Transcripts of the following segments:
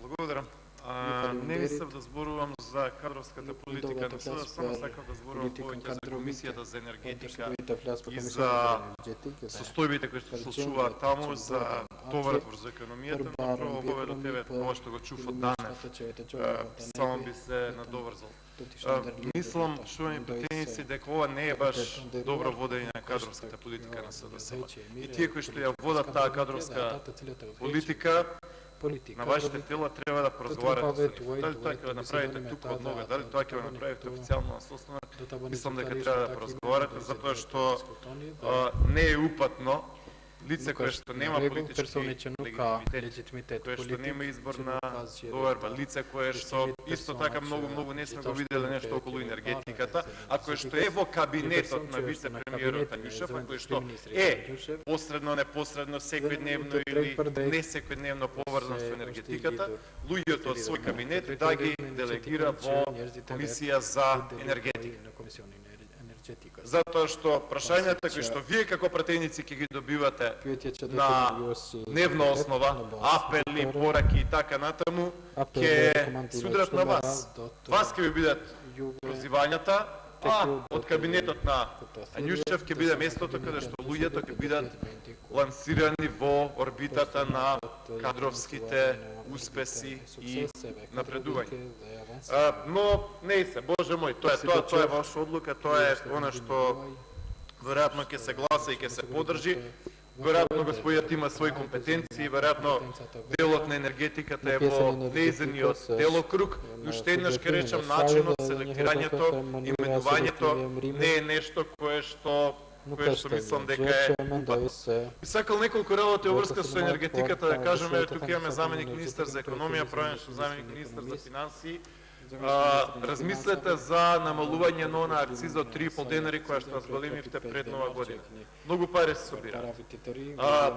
Благодарам. Не мислев да зборувам за кадровската политика на СДС, само сакав да зборувам повеќе за Комисијата за енергетика и за состојбите кои што се случуваат таму, за товарот врз економијата, но прво обове до тебе, ова што го чув од Данев, само би се надоврзал. Мислам, шtovани пратеници, дека ова не е баш добро водење на кадровската политика на СДС. И тие кои што ја водат таа кадровска политика, на вашите тела треба да поразговарате со нив. Дали тоа ќе го направите тук од нога, дали тоа ќе го направите официјално на состанок, мислам дека треба да поразговарате, затоа што не е упатно лице кое што нема политички легитимитет, кое што нема изборна доверба, лице кое што исто така многу не сме го виделе нешто околу енергетиката, а кое што е во кабинетот на вице-премиерот Тањушев, а кое што е посредно, непосредно, секојдневно или не секојдневно поврзан со енергетиката, луѓето од свој кабинет да ги делегира во Комисија за енергетика. Затоа што прашањата кои што вие како пратеници ќе ги добивате на дневна основа, апели, пораки и така натаму, ќе судрат на вас. Вас ќе ви бидат прозивањата, а од кабинетот на Тањушев ќе биде местото каде што луѓето ќе бидат лансирани во орбитата на кадровските успеси и напредување. Но не се, Боже мој, тоа е ваша одлука, тоа е она што веројатно ќе се гласа и ќе се подржи. Веројатно господјат има своји компетенции, веројатно делот на енергетиката е во неизениот делокруг, но што еднаш ке речам начинот, селектирањето, именувањето не е нешто кое што мислам дека е упатно. И сакал неколку работи обврска со енергетиката да кажеме, тука имаме заменик министер за економија, правенешен заменик министер за финансии. Размислете за намалување на она акциза од 3,5 денари која што разголемивте пред нова година. Многу пари се собира.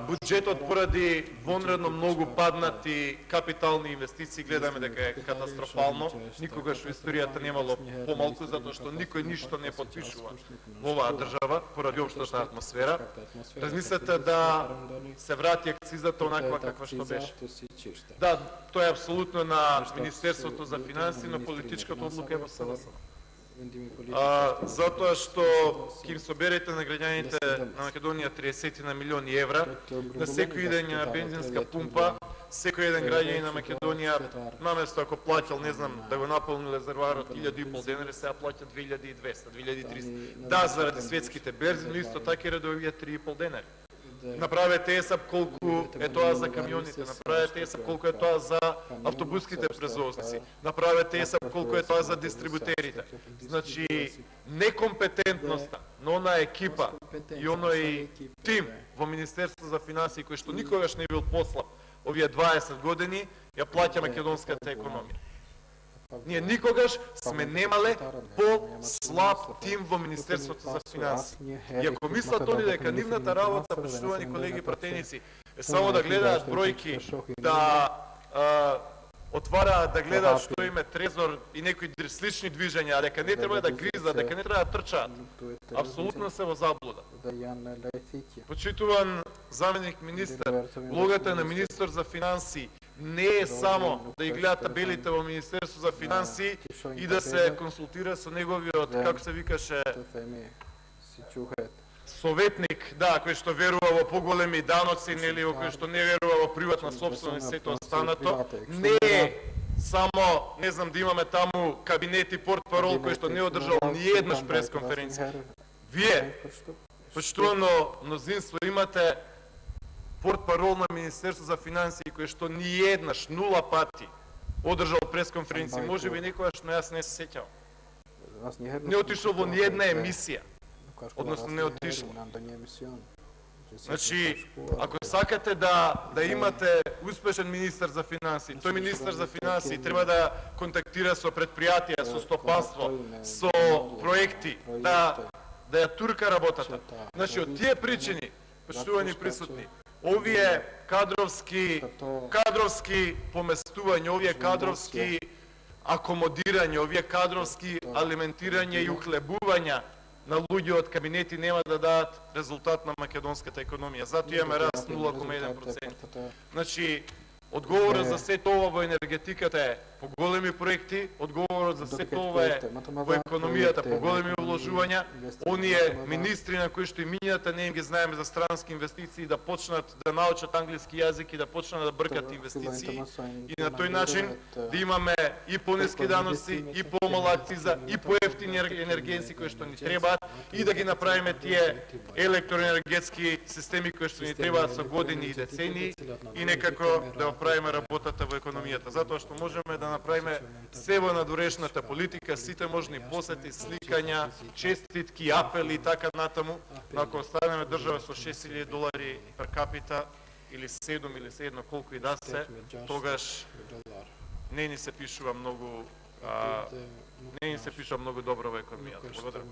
Буџетот поради вонредно многу паднати капитални инвестиции гледаме дека е катастрофално. Никогаш во историјата немало помалку затоа што никој ништо не потпишува во оваа држава поради општата атмосфера. Размислете да се врати акцизата онаква каква што беше. Да, тоа е апсолутно на Министерството за финансии, но политичката одлука е во СДС. Затоа што ќе им соберете на граѓаните на Македонија 30 на милиони евра, на секој идење на бензинска пумпа, секој еден граѓанин на Македонија, наместо ако плаќал, не знам, да го наполни резерварот 1.500 денари, сега плаќа 2200, 2300. Да, заради светските берзи, но исто така и редовија 3.500 денари. Направете ЕСАП колку е тоа за камионите, направете ЕСАП колку е тоа за автобуските превозници, направете ЕСАП колку е тоа за дистрибутерите. Значи, некомпетентноста на онаа екипа и оној тим во Министерство за финансии кој што никогаш не бил послаб овие 20 години, ја плаќа македонската економија. Ние никогаш сме немале по-слаб тим во Министерството за финансии. И ако мислат они дека нивната работа, почитувани колеги пратеници, е само да гледаат бројки, да отвараат, да гледаат што име трезор и некои слични движења, а дека не треба да гризат, дека не треба да трчаат, апсолутно се во заблуда. Почитуван заменик министер, улогата на министер за финансии не е само да ги гледа табелите во Министерство за финансии и да се консултира со неговиот, како се викаше, советник, да, кој што верува во поголеми даноци, нели, кој што не верува во приватна собственост и сето останато. Не е само, не знам, да имаме таму кабинет и портпарол кој што не одржал ни еднаш пресконференција. Вие, почитувано мнозинство, имате портпарол на Министерство за финансии кој што ни еднаш, 0 пати одржал пресконференција. Може би некојаш, но јас не се сеќавам. Не отишол во ни една емисија. Односно не отишло. Значи, ако сакате да имате успешен министер за финансии, тој министер за финансии треба да контактира со предпријатија, со стопанство, со проекти, да ја турка работата. Значи, од тие причини, почитувани присутни, овие кадровски поместувања, овие кадровски акомодирање, овие кадровски алиментирање и ухлебувања на луѓе од кабинети нема да дадат резултат на македонската економија. Затоа имаме раст 0,1%. Значи, Одговорот за се тоа во енергетиката е поголеми проекти, одговорот за се тоа е во економијата поголеми вложувања. Оние министри на кои што и минјата не им ги знаеме за странски инвестиции да почнат да научат англиски јазик и да почнат да бркат инвестиции и на тој начин да имаме и понески даноци, и помала акциза, и поевтини енергенци кои што ни требаат и да ги направиме тие електроенергетски системи кои што ни требаат со години и децении и некако да правиме работата во економијата, затоа што можеме да направиме се во надворешната политика, сите можни посети, сликања, честитки, апели и така натаму, ако останеме држава со $6,000 пер капита или 7 или се едно колку и да се, тогаш не ни се пишува многу добро во економијата. Благодарам.